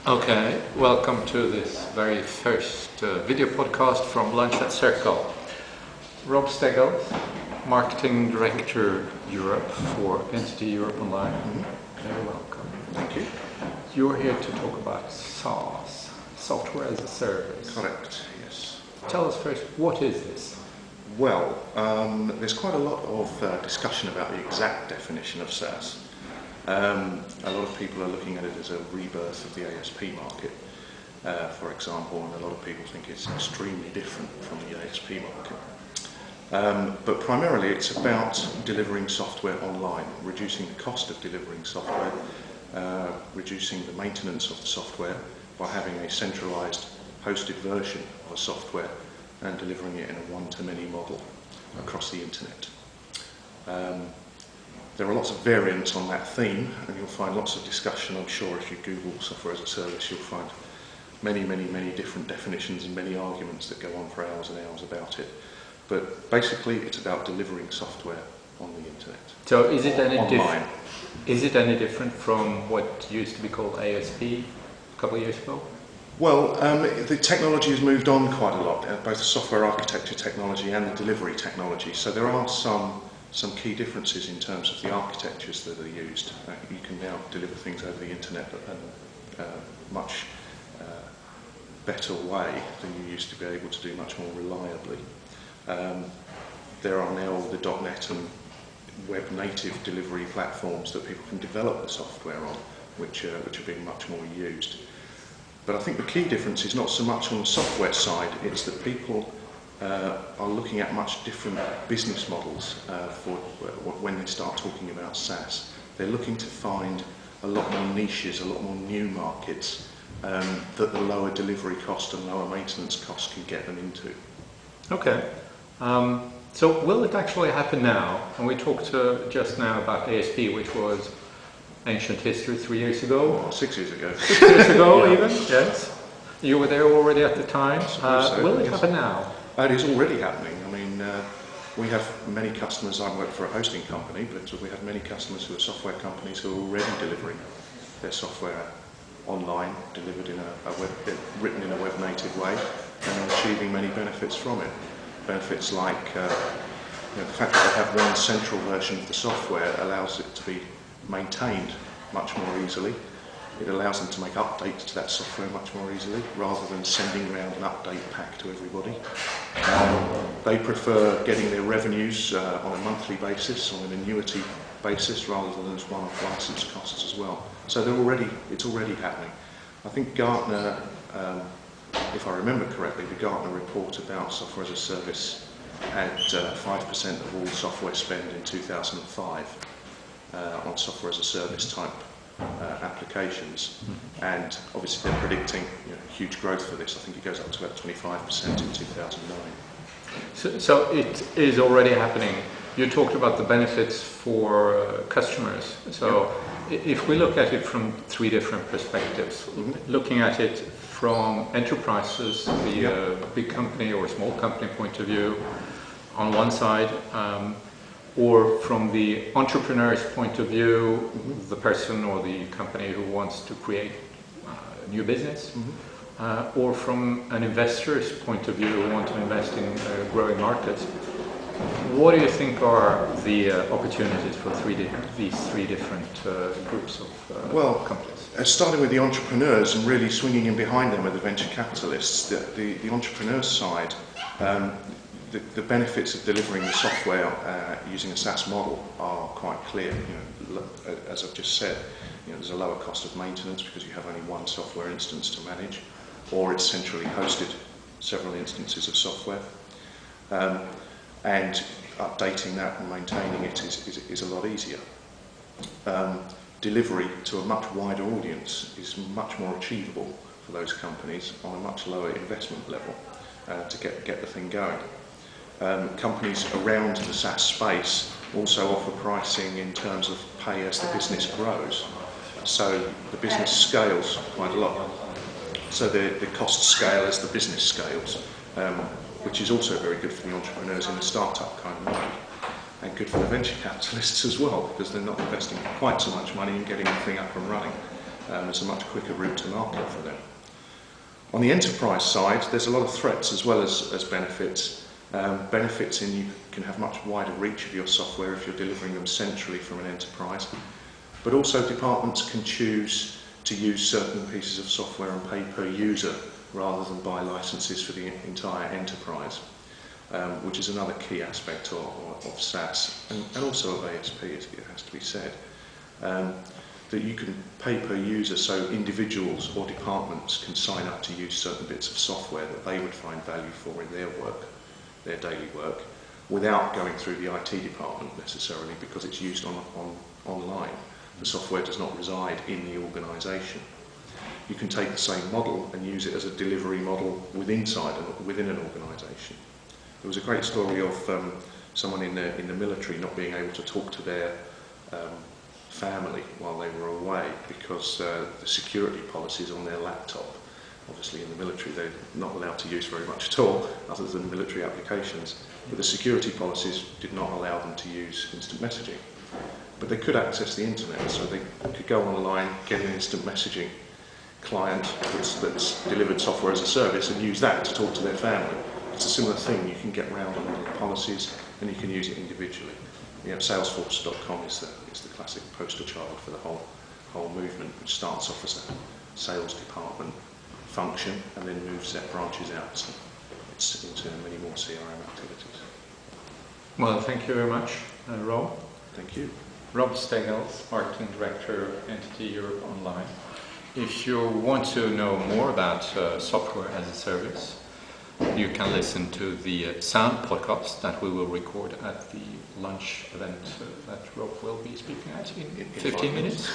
Okay, welcome to this very first video podcast from Lunch at Circle. Rob Steggles, Marketing Director Europe for Entity Europe Online. Very welcome. Thank you. You're here to talk about SaaS, Software as a Service. Correct, yes. Tell us first, what is this? Well, there's quite a lot of discussion about the exact definition of SaaS. A lot of people are looking at it as a rebirth of the ASP market, for example, and a lot of people think it's extremely different from the ASP market. But primarily it's about delivering software online, reducing the cost of delivering software, reducing the maintenance of the software by having a centralized hosted version of a software and delivering it in a one-to-many model across the internet. There are lots of variants on that theme, and you'll find lots of discussion. I'm sure if you Google software as a service, you'll find many different definitions and many arguments that go on for hours and hours about it. But basically, it's about delivering software on the internet. So is it online? Is it any different from what used to be called ASP a couple of years ago? Well, the technology has moved on quite a lot, both the software architecture technology and the delivery technology. So there are some key differences in terms of the architectures that are used. You can now deliver things over the internet in a much better way than you used to be able to do, much more reliably. There are now the .NET and web native delivery platforms that people can develop the software on, which are being much more used. But I think the key difference is not so much on the software side, it's that people are looking at much different business models for when they start talking about SaaS. They're looking to find a lot more niches, a lot more new markets that the lower delivery cost and lower maintenance cost can get them into. Okay. So will it actually happen now? And we talked just now about ASP, which was ancient history 3 years ago. Well, 6 years ago. 6 years ago Yeah. even, yes. You were there already at the time. Will it happen now? It is already happening. I mean, we have many customers. I work for a hosting company, but we have many customers who are software companies who are already delivering their software online, delivered in written in a web native way, and are achieving many benefits from it. Benefits like the fact that they have one central version of the software allows it to be maintained much more easily. It allows them to make updates to that software much more easily, rather than sending around an update pack to everybody. They prefer getting their revenues on a monthly basis, on an annuity basis, rather than as one-off license costs as well. So it's already happening. I think Gartner, if I remember correctly, the Gartner report about software as a service had 5% of all software spend in 2005 on software as a service type applications, and obviously they're predicting huge growth for this. I think it goes up to about 25% in 2009. So it is already happening. You talked about the benefits for customers. So if we look at it from three different perspectives, looking at it from enterprises, the big company or small company point of view on one side, or from the entrepreneur's point of view, the person or the company who wants to create a new business, or from an investor's point of view who want to invest in growing markets. What do you think are the opportunities for these three different groups of companies? Starting with the entrepreneurs and really swinging in behind them are the venture capitalists. The entrepreneurs side, the benefits of delivering the software using a SaaS model are quite clear. As I've just said, there's a lower cost of maintenance because you have only one software instance to manage, or it's centrally hosted, several instances of software, and updating that and maintaining it is a lot easier. Delivery to a much wider audience is much more achievable for those companies on a much lower investment level to get the thing going. Companies around the SaaS space also offer pricing in terms of pay as the business grows. So the business scales quite a lot. So the costs scale as the business scales, which is also very good for the entrepreneurs in the startup kind of mode, and good for the venture capitalists as well, because they're not investing quite so much money in getting the thing up and running. It's a much quicker route to market for them. On the enterprise side, there's a lot of threats as well as benefits. Benefits in you can have much wider reach of your software if you're delivering them centrally from an enterprise, but also departments can choose to use certain pieces of software and pay per user rather than buy licenses for the entire enterprise, which is another key aspect of SaaS and also of ASP, it has to be said. That you can pay per user, so individuals or departments can sign up to use certain bits of software that they would find value for in their work, their daily work, without going through the IT department necessarily, because it's used online. The software does not reside in the organisation. You can take the same model and use it as a delivery model within an organisation. There was a great story of someone in the military not being able to talk to their family while they were away because the security policies on their laptop, obviously in the military they're not allowed to use very much at all other than military applications, but the security policies did not allow them to use instant messaging. But they could access the internet, so they could go online, get an instant messaging client that's delivered software as a service and use that to talk to their family. It's a similar thing. You can get around a lot of policies and you can use it individually. Salesforce.com is the classic poster child for the whole movement, which starts off as a sales department function and then moves their branches out into many more CRM activities. Well, thank you very much, Rob. Thank you. Rob Steggles, Marketing Director of Entity Europe Online. If you want to know more about software as a service, you can listen to the Sound podcast that we will record at the lunch event that Rob will be speaking at in 15 minutes.